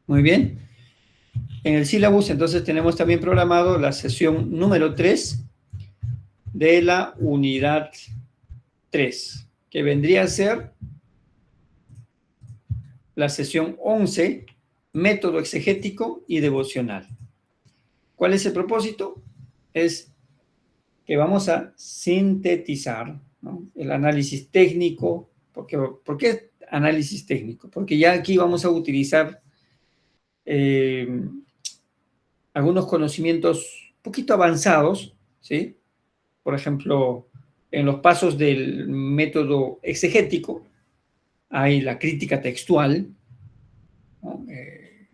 Muy bien. En el sílabus, entonces, tenemos también programado la sesión número 3 de la unidad 3, que vendría a ser la sesión 11, método exegético y devocional. ¿Cuál es el propósito? Es que vamos a sintetizar, ¿no?, el análisis técnico. ¿Por qué análisis técnico? Porque ya aquí vamos a utilizar algunos conocimientos un poquito avanzados, ¿sí? Por ejemplo, en los pasos del método exegético hay la crítica textual, ¿no?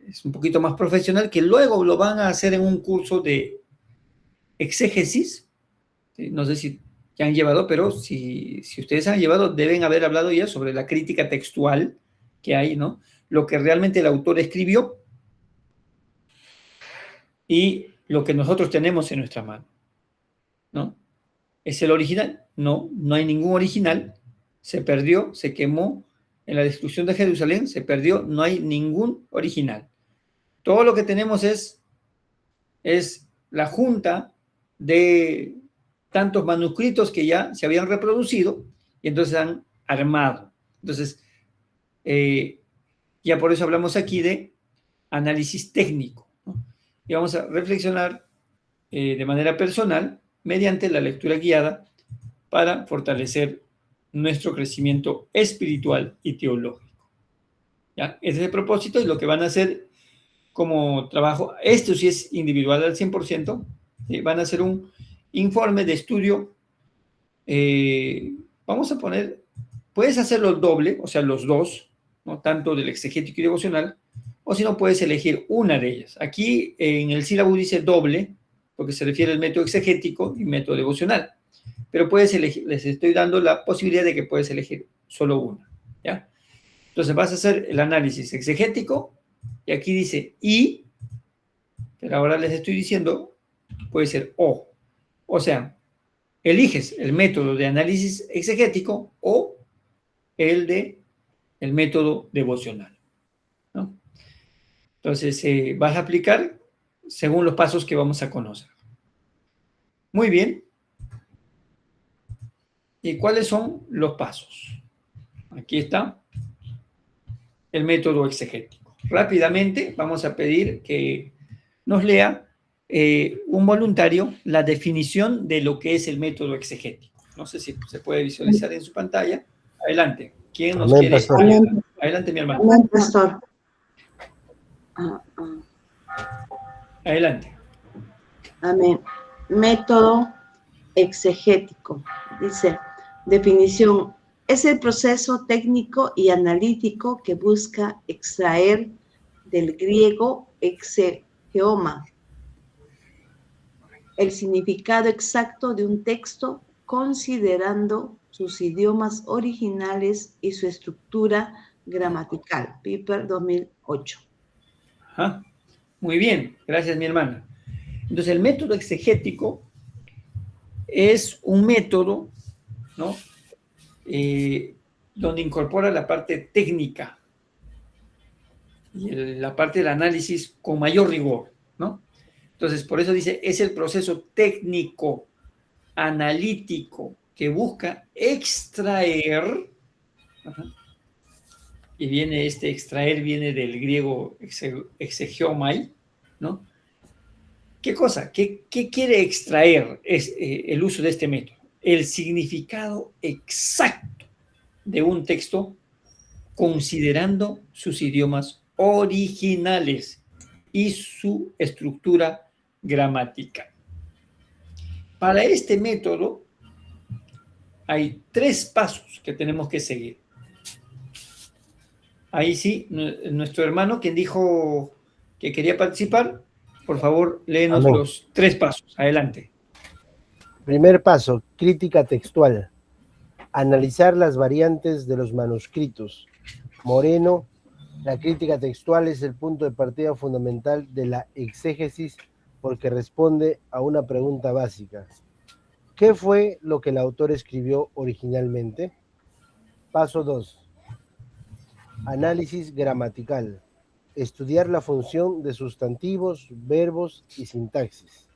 Es un poquito más profesional, que luego lo van a hacer en un curso de exégesis, ¿sí? No sé si ya han llevado, pero si ustedes han llevado, deben haber hablado ya sobre la crítica textual que hay, ¿no? Lo que realmente el autor escribió y lo que nosotros tenemos en nuestra mano, ¿no? ¿Es el original? No, no hay ningún original. Se perdió, se quemó en la destrucción de Jerusalén, se perdió, no hay ningún original. Todo lo que tenemos es la junta de tantos manuscritos que ya se habían reproducido y entonces han armado. Entonces, ya por eso hablamos aquí de análisis técnico, ¿no? Y vamos a reflexionar de manera personal mediante la lectura guiada para fortalecer nuestro crecimiento espiritual y teológico. ¿Ya? Ese es el propósito, y lo que van a hacer como trabajo, esto sí es individual al 100%, ¿sí? Van a hacer un informe de estudio, vamos a poner, puedes hacerlo doble, o sea, los dos, ¿no?, tanto del exegético y devocional, o si no, puedes elegir una de ellas. Aquí en el sílabo dice doble, porque se refiere al método exegético y método devocional, pero puedes elegir, les estoy dando la posibilidad de que puedes elegir solo una, ¿ya? Entonces vas a hacer el análisis exegético, y aquí dice y, pero ahora les estoy diciendo, puede ser o. O sea, eliges el método de análisis exegético o el método devocional, ¿no? Entonces, vas a aplicar según los pasos que vamos a conocer. Muy bien. ¿Y cuáles son los pasos? Aquí está el método exegético. Rápidamente vamos a pedir que nos lea un voluntario la definición de lo que es el método exegético. No sé si se puede visualizar en su pantalla. Adelante. ¿Quién nos Amén, quiere pastor. ayudar? Adelante, mi hermano. Amén, pastor. Adelante. Amén. Método exegético. Dice, definición. Es el proceso técnico y analítico que busca extraer del griego exegeoma el significado exacto de un texto, considerando sus idiomas originales y su estructura gramatical. Piper 2008. Ajá. Muy bien, gracias, mi hermana. Entonces, el método exegético es un método, ¿no?, donde incorpora la parte técnica y la parte del análisis con mayor rigor, ¿no? Entonces, por eso dice, es el proceso técnico, analítico, que busca extraer, y viene extraer viene del griego exegeomai, ¿no? ¿Qué cosa? ¿Qué quiere extraer el uso de este método? El significado exacto de un texto, considerando sus idiomas originales y su estructura gramatical. Para este método hay 3 pasos que tenemos que seguir. Ahí sí, nuestro hermano, quien dijo que quería participar, por favor, léenos Amén. los 3 pasos. Adelante. Primer paso, crítica textual. Analizar las variantes de los manuscritos. Moreno, la crítica textual es el punto de partida fundamental de la exégesis porque responde a una pregunta básica. ¿Qué fue lo que el autor escribió originalmente? Paso 2. Análisis gramatical. estudiar la función de sustantivos, verbos y sintaxis.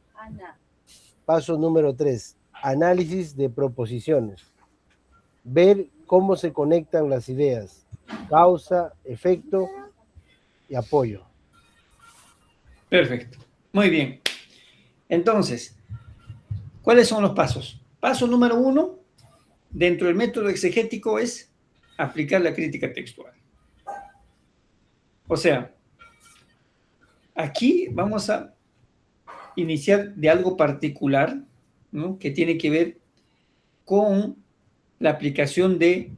Paso número 3, análisis de proposiciones. Ver cómo se conectan las ideas, causa, efecto y apoyo. Perfecto. Muy bien. Entonces, ¿cuáles son los pasos? Paso número 1, dentro del método exegético, es aplicar la crítica textual. O sea, aquí vamos a iniciar de algo particular, ¿no?, que tiene que ver con la aplicación de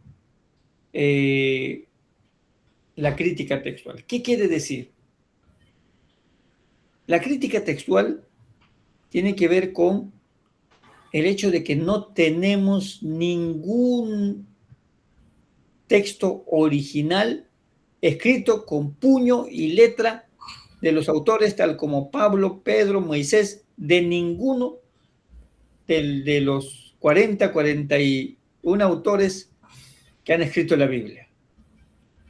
la crítica textual. ¿Qué quiere decir? La crítica textual tiene que ver con el hecho de que no tenemos ningún texto original escrito con puño y letra de los autores, tal como Pablo, Pedro, Moisés, de ninguno de los 41 autores que han escrito la Biblia.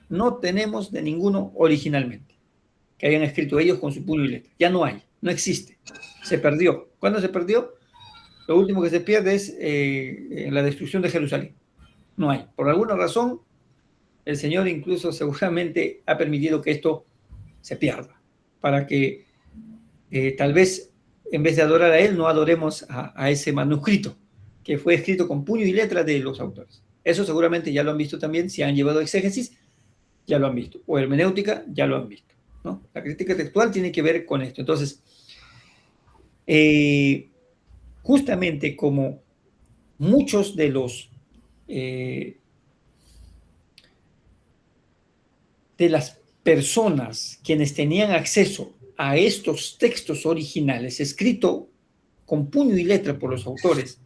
No tenemos de ninguno originalmente, que hayan escrito ellos con su puño y letra. Ya no hay, no existe. Se perdió. ¿Cuándo se perdió? Lo último que se pierde es la destrucción de Jerusalén. No hay. Por alguna razón, el Señor incluso seguramente ha permitido que esto se pierda, para que tal vez en vez de adorar a Él, no adoremos a ese manuscrito que fue escrito con puño y letra de los autores. Eso seguramente ya lo han visto también, si han llevado exégesis, ya lo han visto, o hermenéutica, ya lo han visto, ¿no? La crítica textual tiene que ver con esto. Entonces, justamente como muchos de los de las personas quienes tenían acceso a estos textos originales escritos con puño y letra por los autores,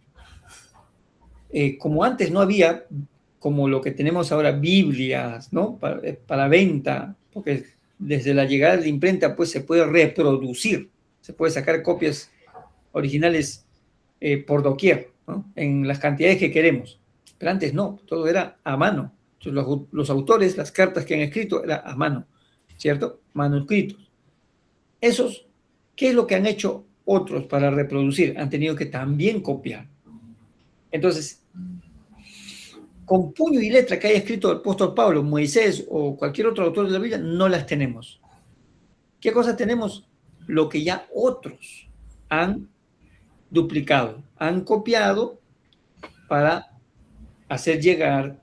como antes no había, como lo que tenemos ahora, Biblias, ¿no?, para venta, porque desde la llegada de la imprenta pues se puede reproducir, se puede sacar copias originales por doquier, ¿no?, en las cantidades que queremos. Pero antes no, todo era a mano. Entonces, los autores, las cartas que han escrito, era a mano, ¿cierto? Manuscritos. Esos, ¿qué es lo que han hecho otros para reproducir? Han tenido que también copiar. Entonces, con puño y letra que haya escrito el apóstol Pablo, Moisés o cualquier otro autor de la Biblia, no las tenemos. ¿Qué cosas tenemos? Lo que ya otros han duplicado, han copiado para hacer llegar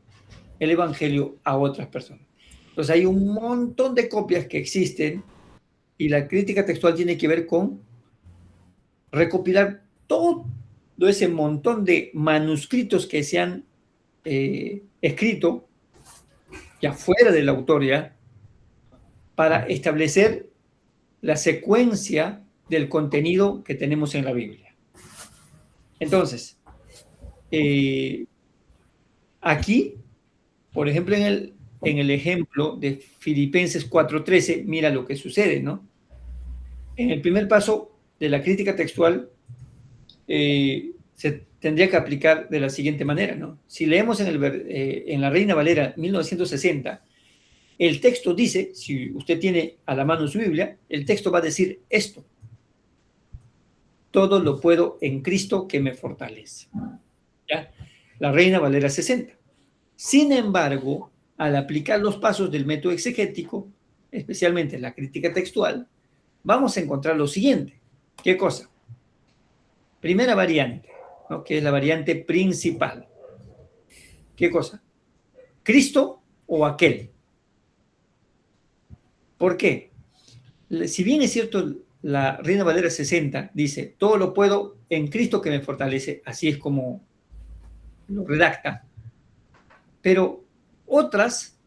el evangelio a otras personas. Entonces hay un montón de copias que existen y la crítica textual tiene que ver con recopilar todo ese montón de manuscritos que se han escrito ya fuera de la autoría para establecer la secuencia del contenido que tenemos en la Biblia. Entonces, aquí, por ejemplo, en el ejemplo de Filipenses 4:13, mira lo que sucede, ¿no? En el primer paso de la crítica textual, se tendría que aplicar de la siguiente manera, ¿no? Si leemos en la Reina Valera 1960, el texto dice, si usted tiene a la mano su Biblia, el texto va a decir esto: todo lo puedo en Cristo que me fortalece. ¿Ya? La Reina Valera 60. Sin embargo, al aplicar los pasos del método exegético, especialmente la crítica textual, vamos a encontrar lo siguiente. ¿Qué cosa? Primera variante, ¿no?, que es la variante principal. ¿Qué cosa? ¿Cristo o aquel? ¿Por qué? Si bien es cierto, la Reina Valera 60 dice, todo lo puedo en Cristo que me fortalece, así es como lo redacta, pero otras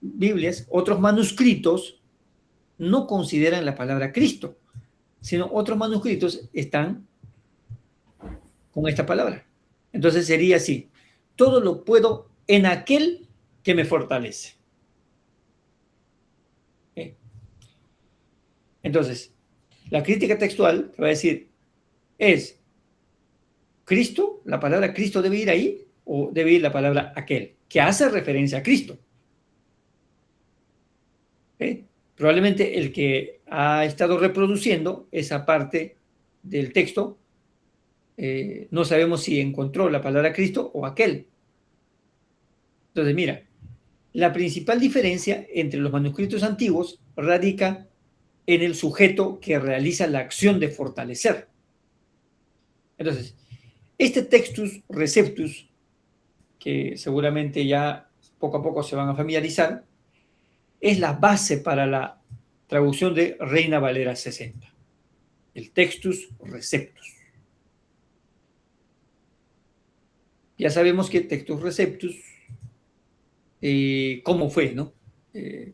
Biblias, otros manuscritos, no consideran la palabra Cristo, sino otros manuscritos están con esta palabra. Entonces sería así: todo lo puedo en aquel que me fortalece. ¿Okay? Entonces, la crítica textual te va a decir, ¿es Cristo? ¿La palabra Cristo debe ir ahí? ¿O debe ir la palabra aquel? Que hace referencia a Cristo. ¿Okay? Probablemente el que ha estado reproduciendo esa parte del texto, no sabemos si encontró la palabra Cristo o aquel. Entonces, mira, la principal diferencia entre los manuscritos antiguos radica en el sujeto que realiza la acción de fortalecer. Entonces, este textus receptus, que seguramente ya poco a poco se van a familiarizar, es la base para la traducción de Reina Valera 60. El textus receptus. Ya sabemos que textus receptus, cómo fue, ¿no?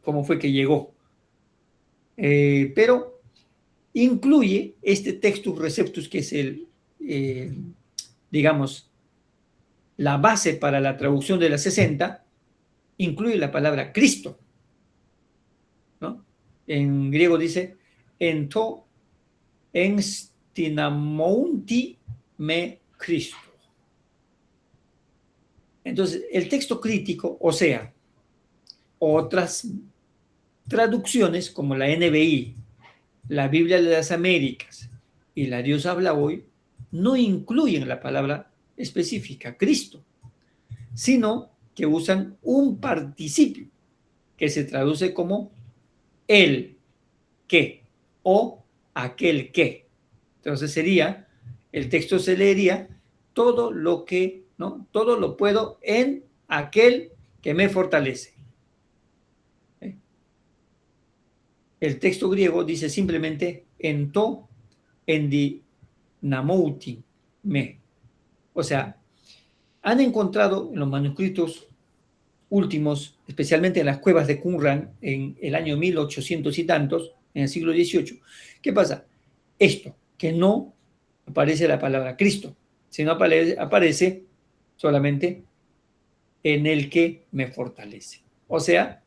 Cómo fue que llegó. Pero incluye este textus receptus, que es el, digamos, la base para la traducción de la 60, incluye la palabra Cristo, ¿no? En griego dice, ento enstinamounti me Cristo. Entonces, el texto crítico, o sea, otras traducciones como la NBI, la Biblia de las Américas y la Dios habla hoy, no incluyen la palabra específica, Cristo, sino que usan un participio que se traduce como el que o aquel que. Entonces sería, el texto se leería, todo lo que, ¿no? Todo lo puedo en aquel que me fortalece. El texto griego dice simplemente ento endinamouti me. O sea, han encontrado en los manuscritos últimos, especialmente en las cuevas de Qumran en el año 1800 y tantos, en el siglo XVIII. ¿Qué pasa? Esto, que no aparece la palabra Cristo, sino aparece solamente en el que me fortalece. O sea,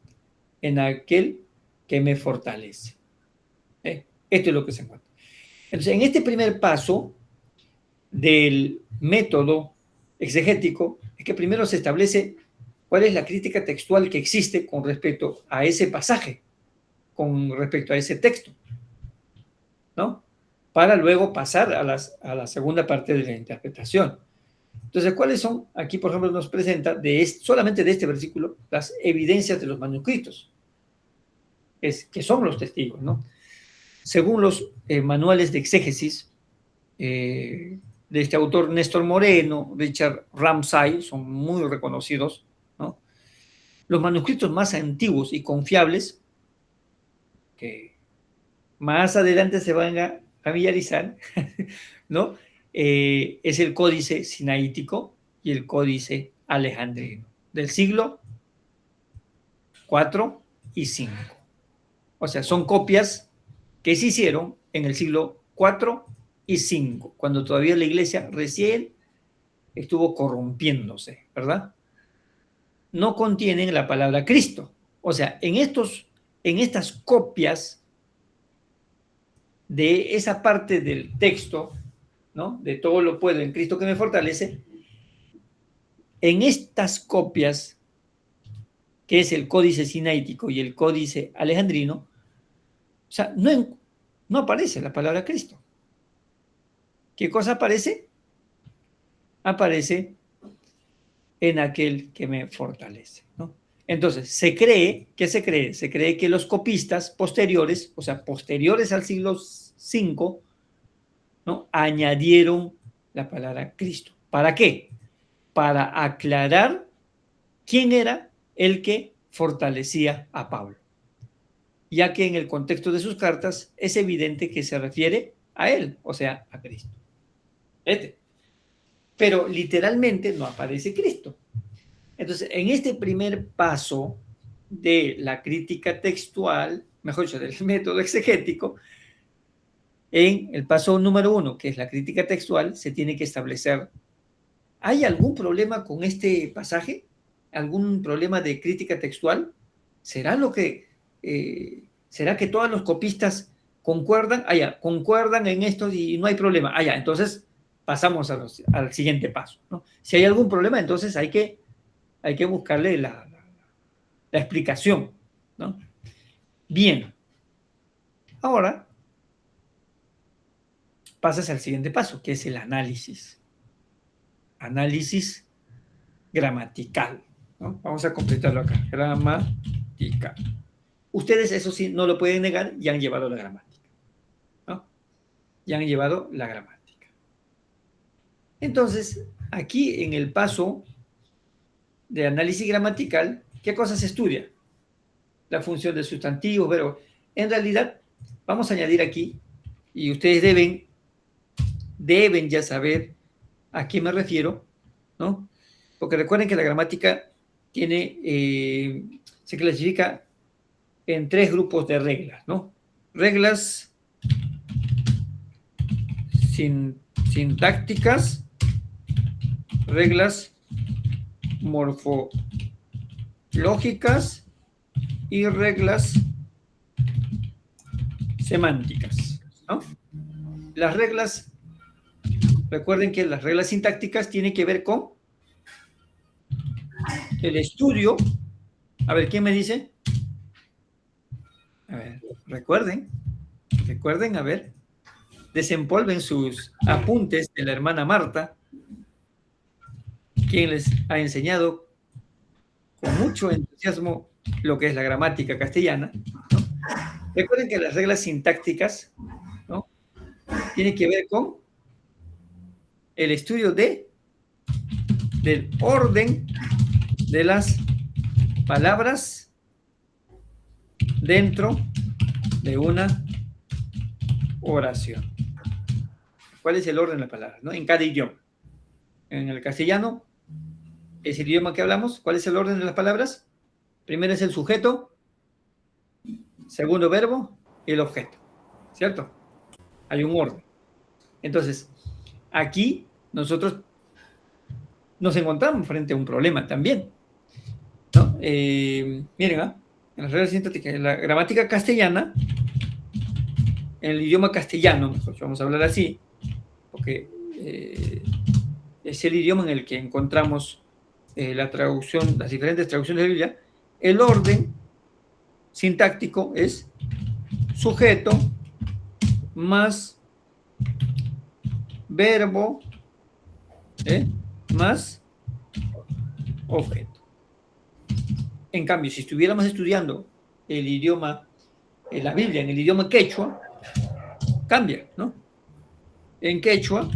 en aquel que me fortalece. Esto es lo que se encuentra. Entonces, en este primer paso del método exegético, es que primero se establece cuál es la crítica textual que existe con respecto a ese pasaje, con respecto a ese texto, ¿no? Para luego pasar a la segunda parte de la interpretación. Entonces, ¿cuáles son? Aquí, por ejemplo, nos presenta solamente de este versículo las evidencias de los manuscritos, que son los testigos, ¿no? Según los manuales de exégesis de este autor Néstor Moreno, Richard Ramsay, son muy reconocidos, ¿no? Los manuscritos más antiguos y confiables, que más adelante se van a familiarizar, ¿no? Es el Códice Sinaítico y el Códice Alejandrino, del siglo IV y V. O sea, son copias que se hicieron en el siglo IV y V, cuando todavía la iglesia recién estuvo corrompiéndose, ¿verdad? No contienen la palabra Cristo. O sea, en estas copias de esa parte del texto, ¿no? De todo lo puedo en Cristo que me fortalece, en estas copias, que es el Códice Sinaítico y el Códice Alejandrino, o sea, no aparece la palabra Cristo. ¿Qué cosa aparece? Aparece en aquel que me fortalece, ¿no? Entonces, se cree que los copistas posteriores, o sea, posteriores al siglo V, ¿no? Añadieron la palabra Cristo. ¿Para qué? Para aclarar quién era el que fortalecía a Pablo, ya que en el contexto de sus cartas es evidente que se refiere a él, o sea, a Cristo. Pero literalmente no aparece Cristo. Entonces, en este primer paso de la crítica textual, mejor dicho, del método exegético, en el paso número 1, que es la crítica textual, se tiene que establecer, ¿hay algún problema con este pasaje? ¿Algún problema de crítica textual? ¿Será que todos los copistas concuerdan? Concuerdan en esto y no hay problema. Entonces pasamos al siguiente paso, ¿no? Si hay algún problema, entonces hay que buscarle la explicación, ¿no? Bien, Ahora pasas al siguiente paso, que es el análisis. Análisis gramatical, ¿no? Vamos a completarlo acá. Gramatical. Ustedes, eso sí, no lo pueden negar, ya han llevado la gramática, ¿no? Ya han llevado la gramática. Entonces, aquí en el paso de análisis gramatical, ¿qué cosas se estudia? La función del sustantivo, pero en realidad vamos a añadir aquí, y ustedes deben ya saber a qué me refiero, ¿no? Porque recuerden que la gramática se clasifica en 3 grupos de reglas, ¿no? Reglas sintácticas, reglas morfológicas y reglas semánticas, ¿no? Las reglas, recuerden que las reglas sintácticas tienen que ver con el estudio. A ver, ¿quién me dice? A ver, recuerden, a ver, desempolven sus apuntes de la hermana Marta, quien les ha enseñado con mucho entusiasmo lo que es la gramática castellana, ¿no? Recuerden que las reglas sintácticas, ¿no?, tienen que ver con el estudio del orden de las palabras dentro de una oración. ¿Cuál es el orden de las palabras, ¿no?, en cada idioma? En el castellano, es el idioma que hablamos. ¿Cuál es el orden de las palabras? Primero es el sujeto, segundo verbo y el objeto, ¿cierto? Hay un orden. Entonces, aquí nosotros nos encontramos frente a un problema también, ¿no? Miren, en las reglas sintácticas, en la gramática castellana, en el idioma castellano, nosotros vamos a hablar así, porque es el idioma en el que encontramos la traducción, las diferentes traducciones de la Biblia. El orden sintáctico es sujeto más verbo más objeto. En cambio, si estuviéramos estudiando el idioma, la Biblia en el idioma quechua, cambia, ¿no? En quechua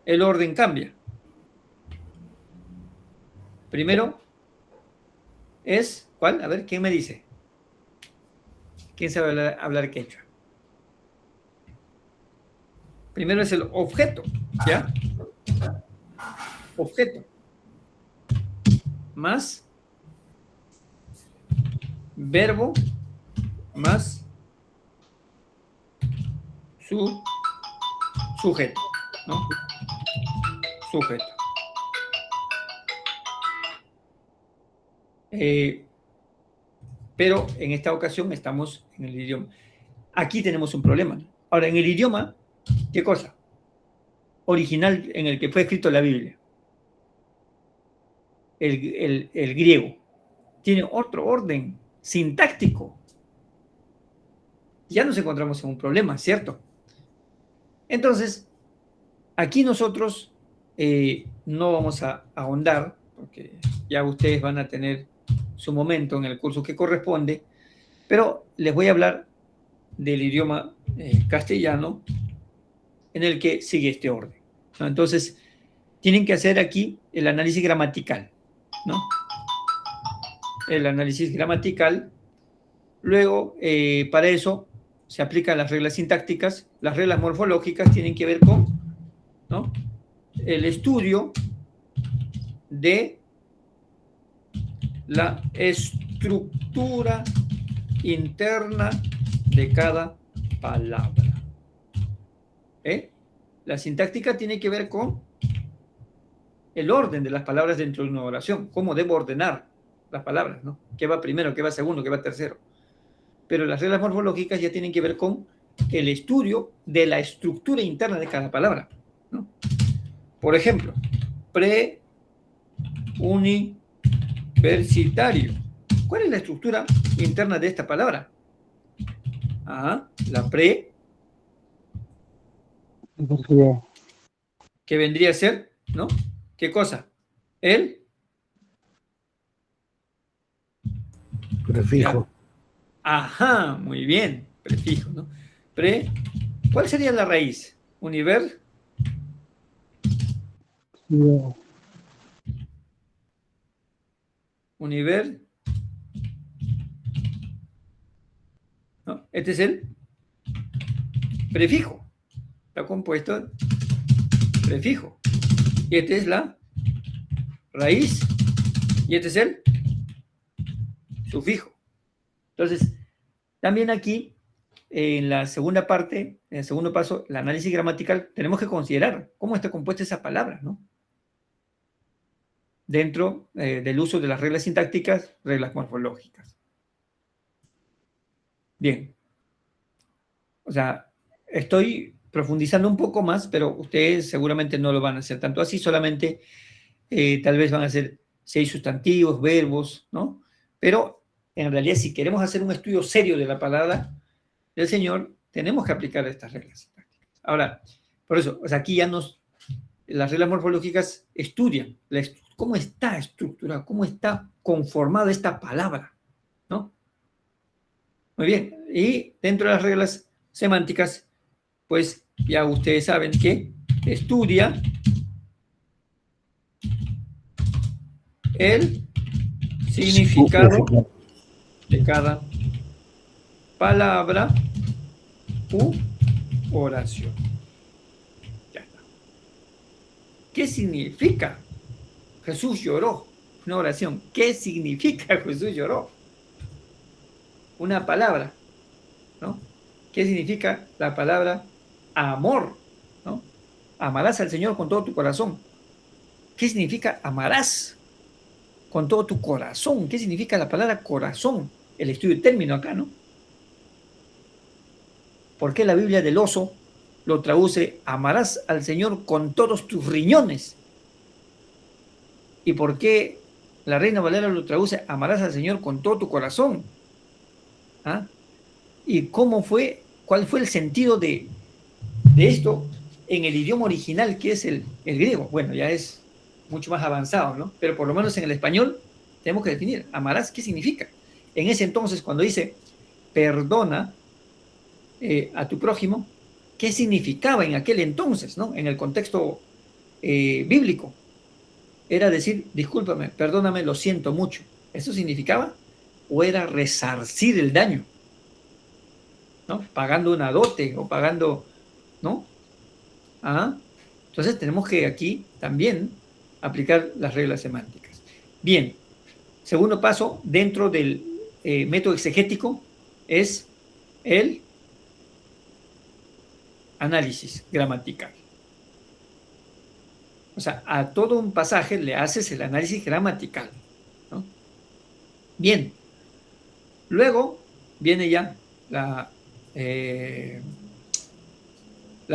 el orden cambia. Primero es, ¿cuál? A ver, ¿quién me dice? ¿Quién sabe hablar quechua? Primero es el objeto, ¿ya? Objeto. Más verbo más sujeto, ¿no? Sujeto. Pero en esta ocasión estamos en el idioma. Aquí tenemos un problema. Ahora, en el idioma, ¿qué cosa? Original en el que fue escrito la Biblia. El griego. Tiene otro orden sintáctico. Ya nos encontramos en un problema, ¿cierto? Entonces, aquí nosotros no vamos a ahondar, porque ya ustedes van a tener su momento en el curso que corresponde, pero les voy a hablar del idioma castellano en el que sigue este orden, ¿no? Entonces, tienen que hacer aquí el análisis gramatical, ¿no? El análisis gramatical. Luego, para eso, se aplican las reglas sintácticas. Las reglas morfológicas tienen que ver con, ¿no?, el estudio de la estructura interna de cada palabra. La sintáctica tiene que ver con el orden de las palabras dentro de una oración, cómo debo ordenar las palabras, ¿no? ¿Qué va primero, qué va segundo, qué va tercero? Pero las reglas morfológicas ya tienen que ver con el estudio de la estructura interna de cada palabra, ¿no? Por ejemplo, preuniversitario. ¿Cuál es la estructura interna de esta palabra? Ajá, la pre, que vendría a ser, ¿no? ¿Qué cosa? El Prefijo. ajá, muy bien, prefijo, ¿no? Pre, ¿cuál sería la raíz? Univer, univer, ¿no? Este es el prefijo, está compuesto prefijo, y este es la raíz, y este es el sufijo. Entonces, también aquí, en la segunda parte, en el segundo paso, el análisis gramatical, tenemos que considerar cómo está compuesta esa palabra, ¿no? Dentro del uso de las reglas sintácticas, reglas morfológicas. Bien. O sea, estoy profundizando un poco más, pero ustedes seguramente no lo van a hacer tanto así, solamente tal vez van a hacer 6 sustantivos, verbos, ¿no? Pero en realidad, si queremos hacer un estudio serio de la palabra del Señor, tenemos que aplicar estas reglas sintácticas. Ahora, por eso, o sea, aquí ya las reglas morfológicas estudian cómo está estructurada, cómo está conformada esta palabra, ¿no? Muy bien, y dentro de las reglas semánticas, pues ya ustedes saben que estudia el significado de cada palabra u oración. Ya está. ¿Qué significa Jesús lloró? Una oración. ¿Qué significa Jesús lloró? Una palabra, ¿no? ¿Qué significa la palabra amor? ¿No? Amarás al Señor con todo tu corazón. ¿Qué significa amarás con todo tu corazón? ¿Qué significa la palabra corazón? El estudio de término acá, ¿no? ¿Por qué la Biblia del oso lo traduce amarás al Señor con todos tus riñones? ¿Y por qué la Reina Valera lo traduce amarás al Señor con todo tu corazón? ¿Ah? ¿Y cuál fue el sentido de esto en el idioma original que es el griego? Bueno, ya es mucho más avanzado, ¿no? Pero por lo menos en el español tenemos que definir, amarás, ¿qué significa? En ese entonces, cuando dice perdona a tu prójimo, ¿qué significaba en aquel entonces, ¿no? En el contexto bíblico. Era decir, discúlpame, perdóname, lo siento mucho. ¿Eso significaba? ¿O era resarcir el daño? ¿No? Pagando una dote o pagando, ¿no? ¿Ah? Entonces tenemos que aquí también aplicar las reglas semánticas. Bien, segundo paso dentro del método exegético es el análisis gramatical. O sea, a todo un pasaje le haces el análisis gramatical, ¿no? Bien, luego viene ya la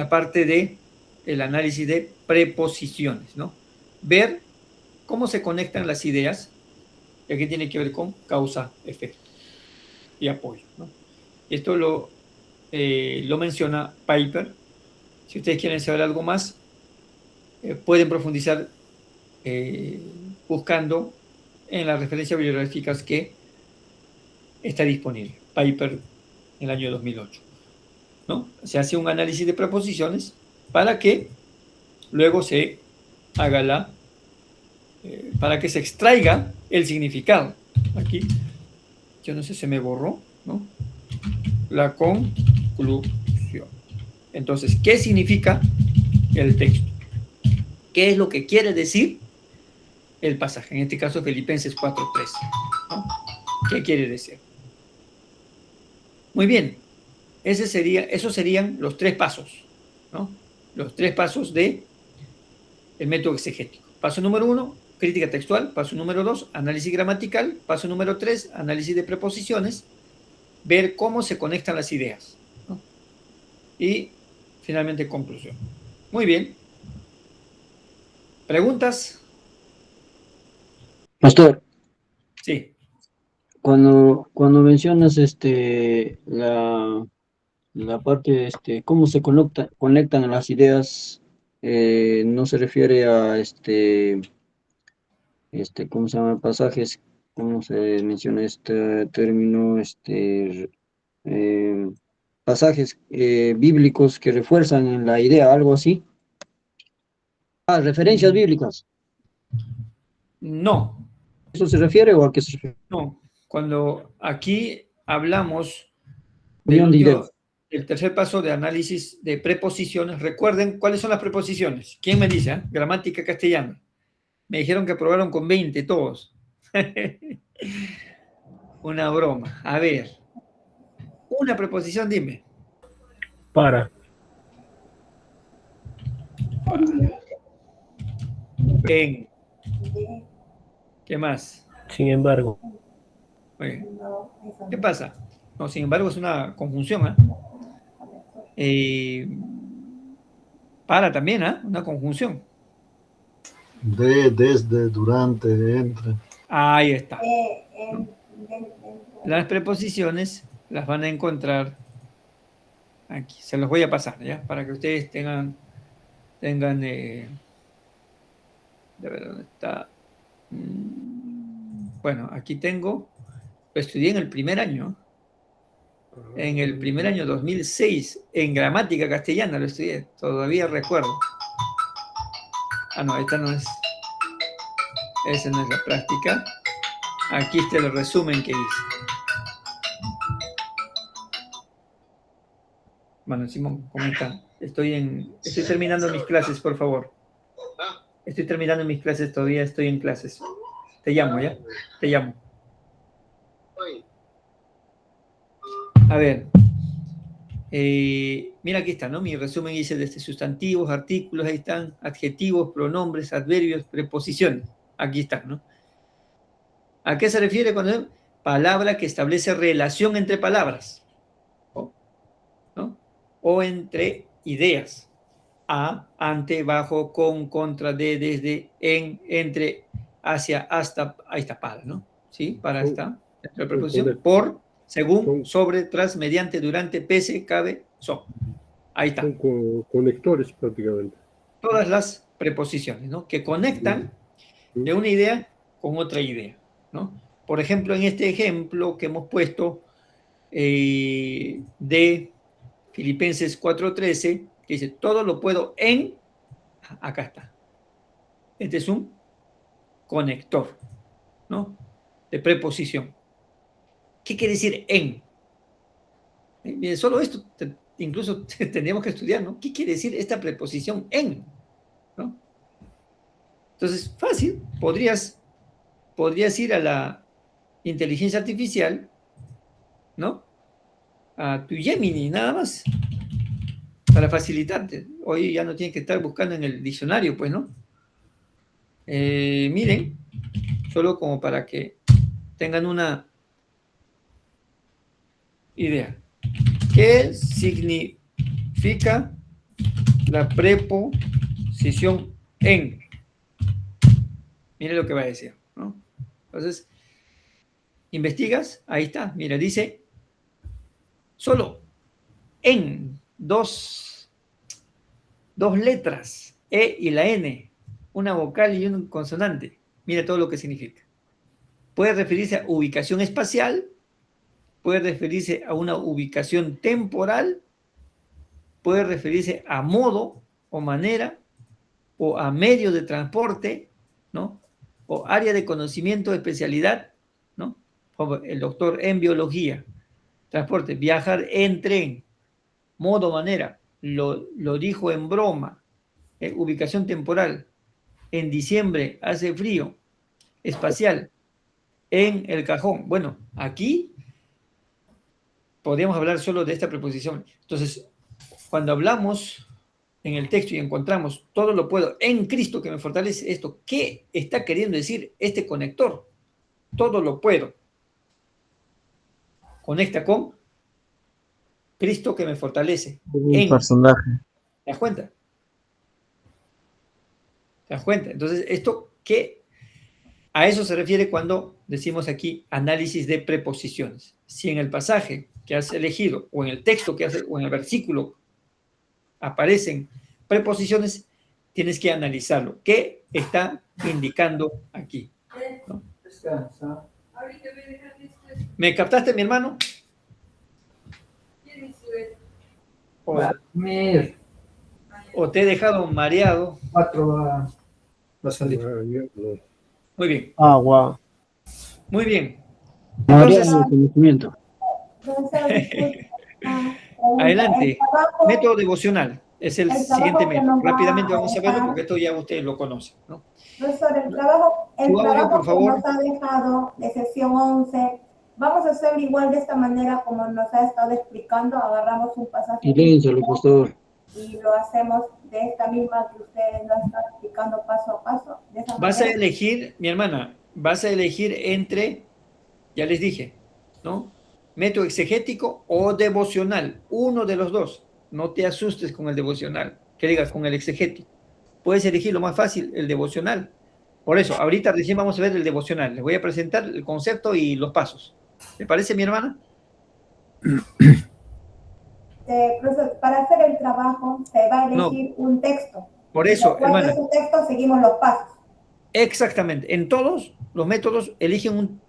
parte de el análisis de preposiciones, ¿no? Ver cómo se conectan las ideas, y aquí tiene que ver con causa, efecto y apoyo, ¿no? Esto lo menciona Piper. Si ustedes quieren saber algo más, pueden profundizar buscando en las referencias bibliográficas que está disponible. Piper en el año 2008. ¿No? Se hace un análisis de preposiciones para que luego se haga para que se extraiga el significado. Aquí, yo no sé, se me borró, ¿no? La conclusión. Entonces, ¿qué significa el texto? ¿Qué es lo que quiere decir el pasaje? En este caso, Filipenses 4:3. ¿No? ¿Qué quiere decir? Muy bien. Esos serían los 3 pasos, ¿no? Los 3 pasos del método exegético. Paso número 1, crítica textual. Paso número 2, análisis gramatical. Paso número 3, análisis de preposiciones. Ver cómo se conectan las ideas, ¿no? Y finalmente conclusión. Muy bien. ¿Preguntas? Pastor, Sí. cuando mencionas la La parte, cómo se conectan las ideas, no se refiere a, ¿cómo se llama? Pasajes, ¿cómo se menciona este término? Eh, Pasajes bíblicos que refuerzan en la idea, algo así. Ah, referencias bíblicas. No, ¿Eso se refiere o a qué se refiere? no. Cuando aquí hablamos del Unión de último, ideas. el tercer paso de análisis de preposiciones, recuerden cuáles son las preposiciones. ¿Quién me dice? Gramática castellana. Me dijeron que aprobaron con 20 todos. Una broma. A ver, una preposición, dime. Para. En. ¿Qué más? Sin embargo. Oye, ¿qué pasa? No, sin embargo, es una conjunción, ¿eh? Para también, ¿eh? Una conjunción. De, desde, durante, entre. Ahí está. ¿No? Las preposiciones las van a encontrar aquí. Se los voy a pasar, ¿ya? Para que ustedes tengan de ver dónde está. Bueno, aquí tengo, lo estudié en el primer año. En el primer año 2006, en gramática castellana lo estudié, todavía recuerdo. Ah, no, esta no es. Esa no es la práctica. Aquí está el resumen que hice. Bueno, Simón, ¿cómo está? Estoy terminando mis clases, por favor. Estoy terminando mis clases, todavía estoy en clases. Te llamo, ¿ya? Te llamo. A ver. Mira, aquí está, ¿no? Mi resumen dice desde sustantivos, artículos, ahí están, adjetivos, pronombres, adverbios, preposiciones. Aquí están, ¿no? ¿A qué se refiere cuando palabra que establece relación entre palabras? ¿No? O entre ideas. A, ante, bajo, con, contra, de, desde, en, entre, hacia, hasta, ahí está, para, ¿no? ¿Sí? Para está, la preposición, por, según, sobre, tras, mediante, durante, pese, cabe, son. Ahí está. Son conectores prácticamente. Todas las preposiciones, ¿no? Que conectan de una idea con otra idea, ¿no? Por ejemplo, en este ejemplo que hemos puesto de Filipenses 4:13, que dice, todo lo puedo en, acá está. Este es un conector, ¿no? De preposición. ¿Qué quiere decir en? Miren, solo esto incluso tendríamos que estudiar, ¿no? ¿Qué quiere decir esta preposición en? ¿No? Entonces, fácil, podrías ir a la inteligencia artificial, ¿no? A tu Gemini, nada más, para facilitarte. Hoy ya no tienes que estar buscando en el diccionario, pues, ¿no? Miren, solo como para que tengan una idea. ¿Qué significa la preposición en? Miren lo que va a decir, ¿no? Entonces, investigas, ahí está, mira, dice, solo en dos letras, E y la N, una vocal y un consonante. Mira todo lo que significa. Puede referirse a ubicación espacial, puede referirse a una ubicación temporal, puede referirse a modo o manera, o a medio de transporte, ¿no? O área de conocimiento de especialidad, ¿no? Como el doctor en biología. Transporte, viajar en tren, modo, manera, lo dijo en broma, ubicación temporal, en diciembre hace frío, espacial, en el cajón. Bueno, aquí podríamos hablar solo de esta preposición. Entonces, cuando hablamos en el texto y encontramos todo lo puedo en Cristo que me fortalece esto, ¿qué está queriendo decir este conector? Todo lo puedo. Conecta con Cristo que me fortalece. Un personaje. ¿Te das cuenta? ¿Te das cuenta? Entonces, esto, ¿qué? A eso se refiere cuando decimos aquí análisis de preposiciones. Si en el pasaje que has elegido, o en el texto que has, o en el versículo aparecen preposiciones, tienes que analizarlo. ¿Qué está indicando aquí? ¿No? ¿Me captaste, mi hermano? O te he dejado mareado. Va a salir. Muy bien, Agua. muy bien. María Entonces, del conocimiento. adelante. Método devocional es el siguiente trabajo que método. nos va Rápidamente a vamos a verlo dejar, porque esto ya ustedes lo conocen, ¿no? profesor, Su el audio, por trabajo que favor. nos ha dejado de sesión 11, vamos a hacer igual de esta manera como nos ha estado explicando, agarramos un pasaje Silencio, pastor. y lo hacemos de esta misma que usted nos está explicando paso a paso, de esa Vas a manera. elegir, mi hermana, vas a elegir entre, ya les dije, ¿no? Método exegético o devocional, uno de los dos. No te asustes con el devocional, que digas con el exegético. Puedes elegir lo más fácil, el devocional. Por eso, ahorita recién vamos a ver el devocional. Les voy a presentar el concepto y los pasos. ¿Le parece, mi hermana? Profesor, para hacer el trabajo se va a No, elegir un texto. por Y de eso, acuerdo a hermana, ese texto seguimos los pasos. exactamente. En todos los métodos eligen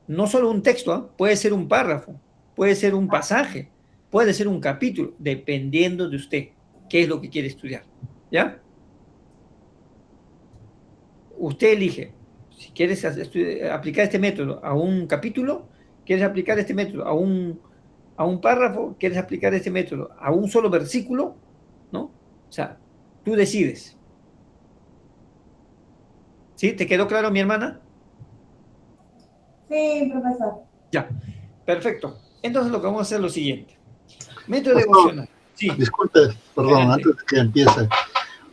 no solo un texto, ¿eh? Puede ser un párrafo, puede ser un pasaje, puede ser un capítulo, dependiendo de usted qué es lo que quiere estudiar. ¿Ya? Usted elige. Si quieres aplicar este método a un capítulo, quieres aplicar este método a un párrafo, quieres aplicar este método a un solo versículo, ¿no? O sea, tú decides. ¿Sí? ¿Te quedó claro, mi hermana? Sí, profesor. Ya, perfecto. Entonces lo que vamos a hacer es lo siguiente. Método Pastor, devocional. Sí, disculpe, perdón, adelante. antes de que empiece.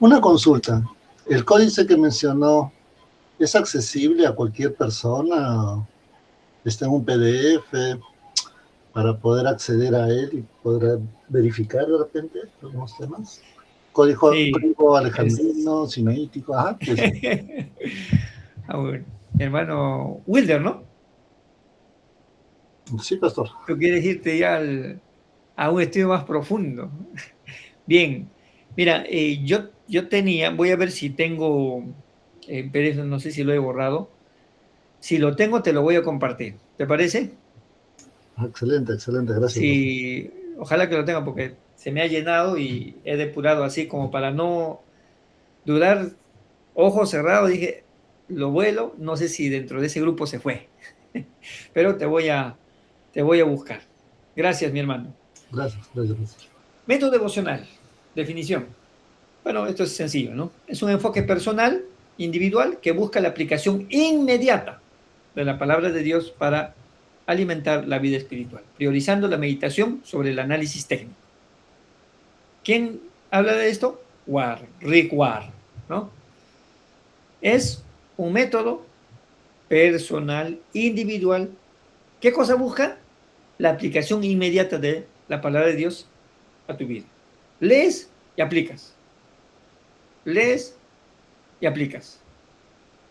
Una consulta. ¿El códice que mencionó es accesible a cualquier persona? ¿Está en un PDF para poder acceder a él y poder verificar de repente algunos temas? Sí, Código es... alejandrino, sinaítico, ajá, pues, Ah, bueno. Mi hermano Wilder, ¿no? sí, pastor. Tú quieres irte ya a un estudio más profundo. Bien, mira, yo tenía, voy a ver si tengo, PDF, no sé si lo he borrado. Si lo tengo, te lo voy a compartir. ¿Te parece? Excelente, excelente, gracias, pastor. Sí, ojalá que lo tenga porque se me ha llenado y he depurado así como para no dudar, ojos cerrados, dije, lo vuelo, no sé si dentro de ese grupo se fue, pero te voy a buscar. Gracias, mi hermano. Gracias, gracias, gracias. Método devocional, definición. Bueno, esto es sencillo, ¿no? Es un enfoque personal, individual, que busca la aplicación inmediata de la palabra de Dios para alimentar la vida espiritual, priorizando la meditación sobre el análisis técnico. ¿Quién habla de esto? Rick Warren, ¿no? Es un método personal, individual. ¿Qué cosa busca? La aplicación inmediata de la palabra de Dios a tu vida. Lees y aplicas. Lees y aplicas.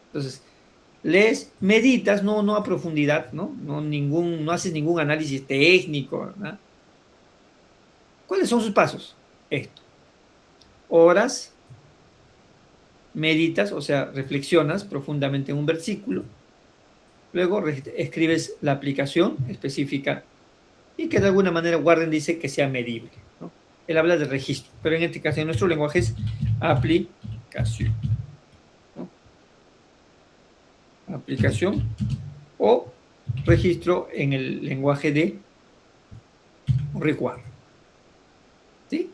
Entonces, lees, meditas, no a profundidad, ¿no? No haces ningún análisis técnico, ¿no? ¿Cuáles son sus pasos? Esto. Oras, meditas, o sea, reflexionas profundamente en un versículo, luego escribes la aplicación específica y que de alguna manera Warren dice que sea medible, ¿no? Él habla de registro, pero en este caso en nuestro lenguaje es aplicación, ¿no? Aplicación o registro en el lenguaje de Rick Warren. ¿Sí?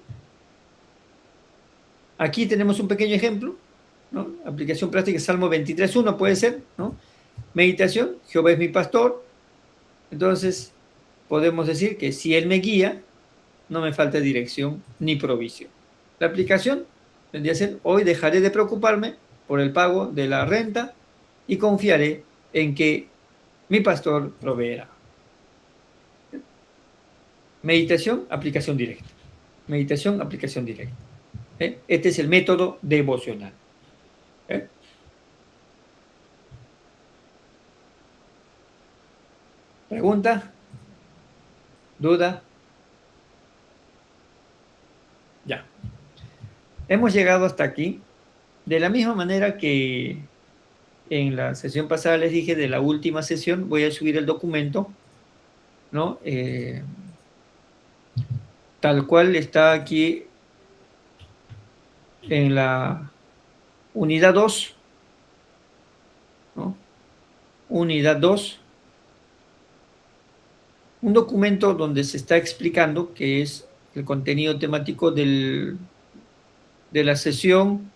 Aquí tenemos un pequeño ejemplo, ¿no? Aplicación práctica, Salmo 23.1 puede ser, ¿no? Meditación, Jehová es mi pastor. Entonces, podemos decir que si Él me guía, no me falta dirección ni provisión. La aplicación vendría a ser, hoy dejaré de preocuparme por el pago de la renta y confiaré en que mi pastor proveerá. Meditación, aplicación directa. Meditación, aplicación directa. Este es el método devocional. ¿Pregunta? ¿Duda? Ya. Hemos llegado hasta aquí. De la misma manera que en la sesión pasada les dije, de la última sesión, voy a subir el documento, ¿no? Tal cual está aquí en la unidad 2, ¿no? Unidad 2. Un documento donde se está explicando qué es el contenido temático de la sesión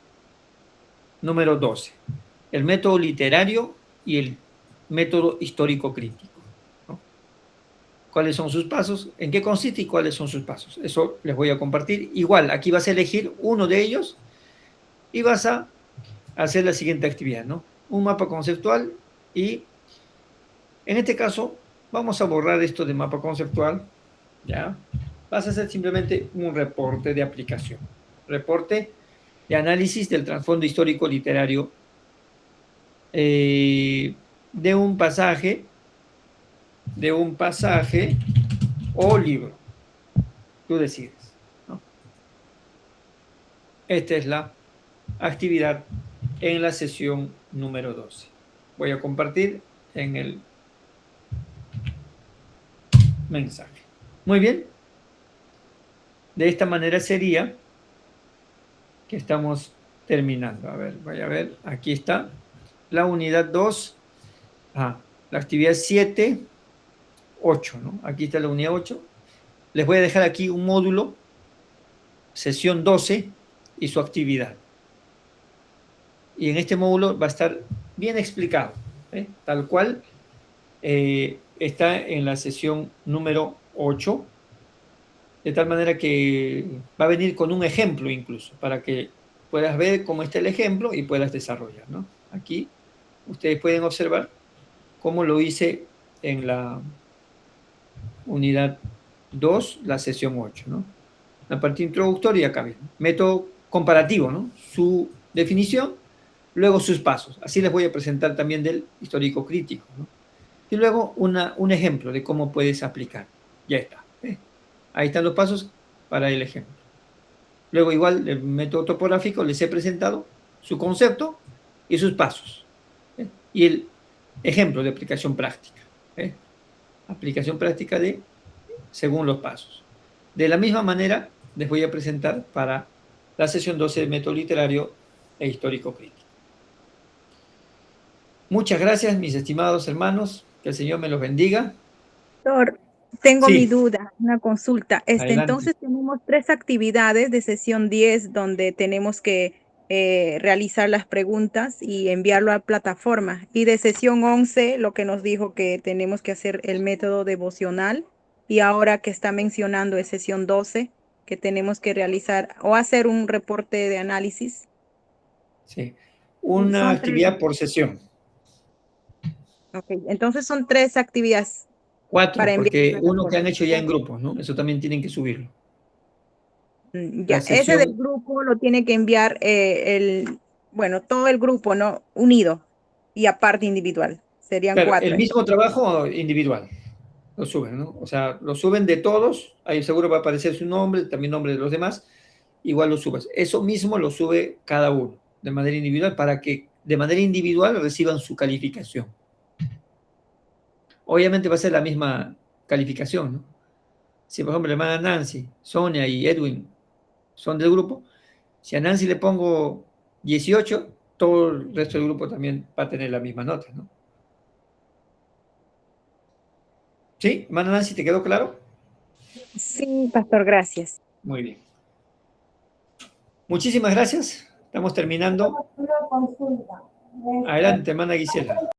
número 12. El método literario y el método histórico crítico, ¿no? ¿Cuáles son sus pasos? ¿En qué consiste y cuáles son sus pasos? Eso les voy a compartir. Igual, aquí vas a elegir uno de ellos y vas a hacer la siguiente actividad, ¿no? Un mapa conceptual y, en este caso, vamos a borrar esto de mapa conceptual, ¿ya? Vas a hacer simplemente un reporte de aplicación. Reporte de análisis del trasfondo histórico literario de un pasaje o libro. Tú decides, ¿no? Esta es la actividad en la sesión número 12. Voy a compartir en el mensaje. Muy bien. De esta manera sería que estamos terminando. A ver, voy a ver. Aquí está la unidad 2. La actividad 7, 8, ¿no? Aquí está la unidad 8. Les voy a dejar aquí un módulo, sesión 12 y su actividad. Y en este módulo va a estar bien explicado, ¿eh? Tal cual está en la sesión número 8, de tal manera que va a venir con un ejemplo incluso, para que puedas ver cómo está el ejemplo y puedas desarrollar, ¿no? Aquí ustedes pueden observar cómo lo hice en la unidad 2, la sesión 8, ¿no? La parte introductoria acá bien. Método comparativo, ¿no? Su definición, luego sus pasos. Así les voy a presentar también del histórico crítico, ¿no? Y luego un ejemplo de cómo puedes aplicar. Ya está, ¿eh? Ahí están los pasos para el ejemplo. Luego igual el método topográfico les he presentado su concepto y sus pasos, ¿eh? Y el ejemplo de aplicación práctica, ¿eh? Aplicación práctica según los pasos. De la misma manera les voy a presentar para la sesión 12 de método literario e histórico crítico. Muchas gracias, mis estimados hermanos. Que el Señor me los bendiga. Doctor, tengo Sí. mi duda, una consulta. Adelante. Entonces tenemos 3 actividades de sesión 10 donde tenemos que realizar las preguntas y enviarlo a plataforma. Y de sesión 11, lo que nos dijo que tenemos que hacer el método devocional. Y ahora que está mencionando es sesión 12, que tenemos que realizar o hacer un reporte de análisis. Sí. Una Son actividad por sesión. Ok, entonces son 3 actividades. 4, para enviar porque a uno que plataforma. han hecho ya en grupos, ¿no? Eso también tienen que subirlo. Ya, La ese sesión, del grupo lo tiene que enviar todo el grupo, ¿no? Unido y aparte individual. Serían claro, 4. el mismo trabajo individual. Lo suben, ¿no? O sea, lo suben de todos, ahí seguro va a aparecer su nombre, también nombre de los demás, igual lo subes. Eso mismo lo sube cada uno, de manera individual, para que de manera individual reciban su calificación. Obviamente va a ser la misma calificación, ¿no? Si, por ejemplo, la hermana Nancy, Sonia y Edwin son del grupo, si a Nancy le pongo 18, todo el resto del grupo también va a tener la misma nota, ¿no? ¿Sí? Hermana Nancy, ¿te quedó claro? Sí, pastor, gracias. Muy bien. Muchísimas gracias. Estamos terminando. Una consulta. Adelante, hermana Gisela.